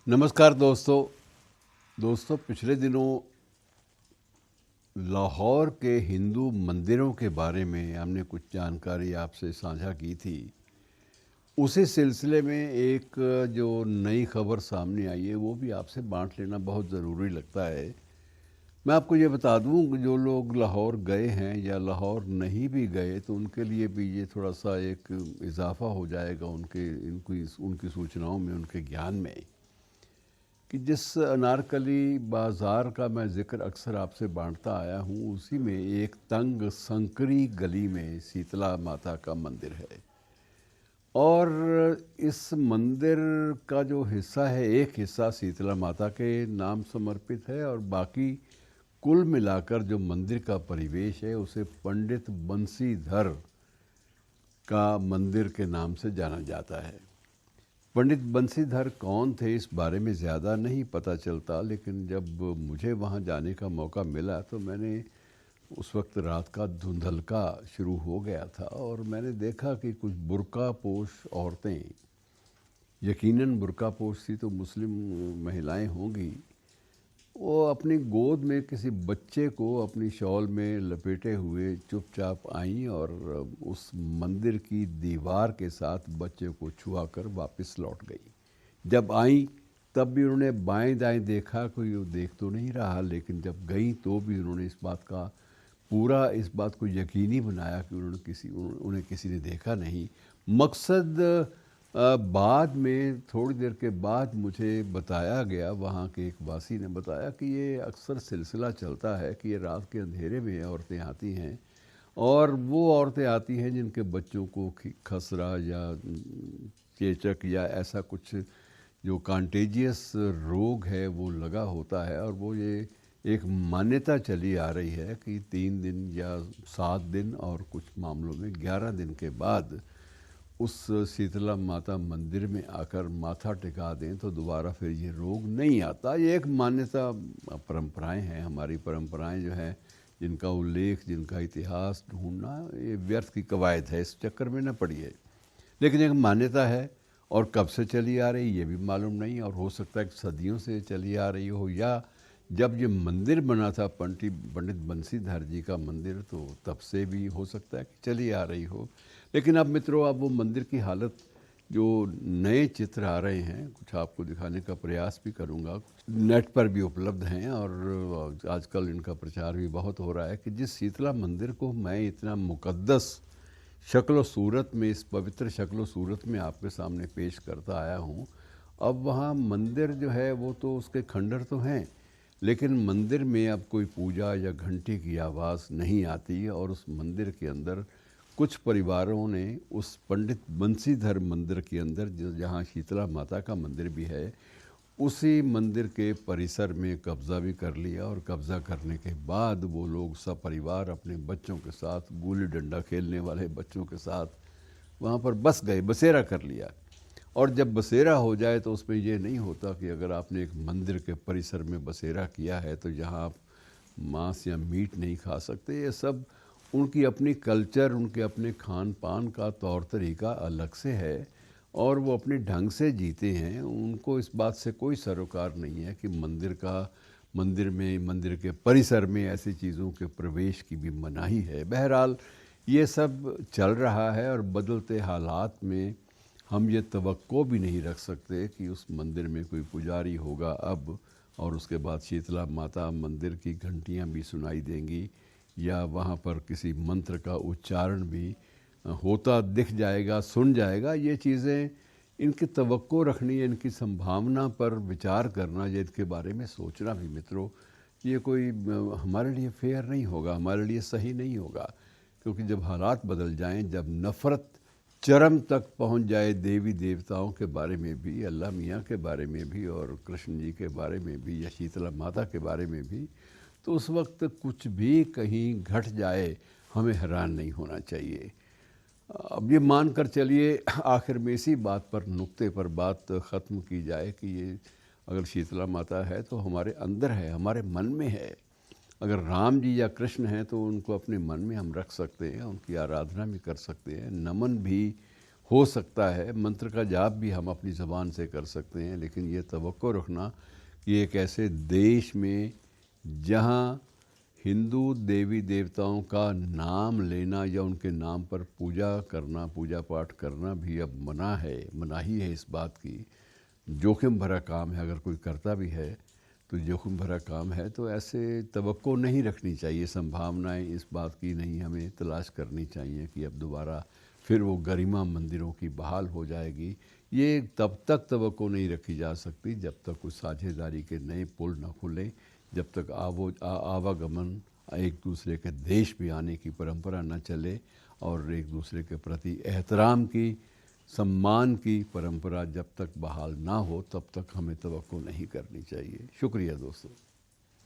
नमस्कार दोस्तों पिछले दिनों लाहौर के हिंदू मंदिरों के बारे में हमने कुछ जानकारी आपसे साझा की थी। उसी सिलसिले में एक जो नई खबर सामने आई है वो भी आपसे बांट लेना बहुत ज़रूरी लगता है। मैं आपको ये बता दूं कि जो लोग लाहौर गए हैं या लाहौर नहीं भी गए तो उनके लिए भी ये थोड़ा सा एक इजाफा हो जाएगा उनकी सूचनाओं में, उनके ज्ञान में, कि जिस अनारकली बाज़ार का मैं ज़िक्र अक्सर आपसे बांटता आया हूँ उसी में एक तंग संकरी गली में शीतला माता का मंदिर है। और इस मंदिर का जो हिस्सा है, एक हिस्सा शीतला माता के नाम समर्पित है और बाकी कुल मिलाकर जो मंदिर का परिवेश है उसे पंडित बंसीधर का मंदिर के नाम से जाना जाता है। पंडित बंसीधर कौन थे इस बारे में ज़्यादा नहीं पता चलता, लेकिन जब मुझे वहाँ जाने का मौका मिला तो मैंने उस वक्त रात का धुंधलका शुरू हो गया था और मैंने देखा कि कुछ बुर्का पोश औरतें, यकीनन बुर्का पोश थी तो मुस्लिम महिलाएं होंगी, वो अपनी गोद में किसी बच्चे को अपनी शॉल में लपेटे हुए चुपचाप आईं और उस मंदिर की दीवार के साथ बच्चे को छुआ कर वापस लौट गई। जब आई तब भी उन्होंने बाएं दाएं देखा, कोई वो देख तो नहीं रहा, लेकिन जब गई तो भी उन्होंने इस बात को यकीनी बनाया कि उन्हें किसी ने देखा नहीं। मकसद बाद में थोड़ी देर के बाद मुझे बताया गया, वहाँ के एक वासी ने बताया कि ये अक्सर सिलसिला चलता है कि ये रात के अंधेरे में औरतें आती हैं और वो औरतें आती हैं जिनके बच्चों को खसरा या चेचक या ऐसा कुछ जो कांटेजियस रोग है वो लगा होता है, और वो ये एक मान्यता चली आ रही है कि 3 दिन या 7 दिन और कुछ मामलों में 11 दिन के बाद उस शीतला माता मंदिर में आकर माथा टिका दें तो दोबारा फिर ये रोग नहीं आता। ये एक मान्यता, परंपराएं हैं, हमारी परंपराएं जो हैं जिनका उल्लेख, जिनका इतिहास ढूंढना ये व्यर्थ की कवायद है, इस चक्कर में न पड़िए। लेकिन एक मान्यता है और कब से चली आ रही ये भी मालूम नहीं, और हो सकता है कि सदियों से चली आ रही हो या जब ये मंदिर बना था पंडित बंसीधर जी का मंदिर तो तब से भी हो सकता है कि चली आ रही हो। लेकिन अब मित्रों, अब वो मंदिर की हालत, जो नए चित्र आ रहे हैं, कुछ आपको दिखाने का प्रयास भी करूंगा, नेट पर भी उपलब्ध हैं और आजकल इनका प्रचार भी बहुत हो रहा है, कि जिस शीतला मंदिर को मैं इतना मुकद्दस शक्ल सूरत में, इस पवित्र शक्ल सूरत में आपके सामने पेश करता आया हूँ, अब वहाँ मंदिर जो है वो तो उसके खंडर तो हैं, लेकिन मंदिर में अब कोई पूजा या घंटी की आवाज़ नहीं आती। और उस मंदिर के अंदर कुछ परिवारों ने उस पंडित बंसीधर मंदिर के अंदर, जहाँ शीतला माता का मंदिर भी है, उसी मंदिर के परिसर में कब्ज़ा भी कर लिया। और कब्ज़ा करने के बाद वो लोग सब परिवार अपने बच्चों के साथ, गुल्ली डंडा खेलने वाले बच्चों के साथ वहाँ पर बस गए, बसेरा कर लिया। और जब बसेरा हो जाए तो उसमें ये नहीं होता कि अगर आपने एक मंदिर के परिसर में बसेरा किया है तो यहाँ आप मांस या मीट नहीं खा सकते। ये सब उनकी अपनी कल्चर, उनके अपने खान पान का तौर तरीका अलग से है और वो अपने ढंग से जीते हैं। उनको इस बात से कोई सरोकार नहीं है कि मंदिर के परिसर में ऐसी चीज़ों के प्रवेश की भी मनाही है। बहरहाल ये सब चल रहा है और बदलते हालात में हम ये तवक्को भी नहीं रख सकते कि उस मंदिर में कोई पुजारी होगा अब और उसके बाद शीतला माता मंदिर की घंटियां भी सुनाई देंगी या वहाँ पर किसी मंत्र का उच्चारण भी होता दिख जाएगा, सुन जाएगा। ये चीज़ें, इनकी तवक्को रखनी, इनकी संभावना पर विचार करना, ये इनके बारे में सोचना भी मित्रों, ये कोई हमारे लिए फेयर नहीं होगा, हमारे लिए सही नहीं होगा। क्योंकि जब हालात बदल जाएं, जब नफ़रत चरम तक पहुंच जाए देवी देवताओं के बारे में भी, अल्लाह मियाँ के बारे में भी और कृष्ण जी के बारे में भी या शीतला माता के बारे में भी, तो उस वक्त कुछ भी कहीं घट जाए हमें हैरान नहीं होना चाहिए। अब ये मान कर चलिए, आखिर में इसी बात पर, नुक्ते पर बात ख़त्म की जाए कि ये अगर शीतला माता है तो हमारे अंदर है, हमारे मन में है। अगर राम जी या कृष्ण हैं तो उनको अपने मन में हम रख सकते हैं, उनकी आराधना भी कर सकते हैं, नमन भी हो सकता है मंत्र का जाप भी हम अपनी ज़बान से कर सकते हैं, लेकिन ये तवक्को रखना कि एक ऐसे देश में जहाँ हिंदू देवी देवताओं का नाम लेना या उनके नाम पर पूजा करना, पूजा पाठ करना भी अब मना है, मनाही है इस बात की। जोखिम भरा काम है, अगर कोई करता भी है तो जोखिम भरा काम है, तो ऐसे तवक्को नहीं रखनी चाहिए, संभावनाएं इस बात की नहीं हमें तलाश करनी चाहिए कि अब दोबारा फिर वो गरिमा मंदिरों की बहाल हो जाएगी। ये तब तक तवक्को नहीं रखी जा सकती जब तक उस साझेदारी के नए पुल न खुलें, जब तक आवागमन, एक दूसरे के देश में आने की परंपरा न चले और एक दूसरे के प्रति एहतराम की, सम्मान की परंपरा जब तक बहाल ना हो तब तक हमें तवक्को नहीं करनी चाहिए। शुक्रिया दोस्तों।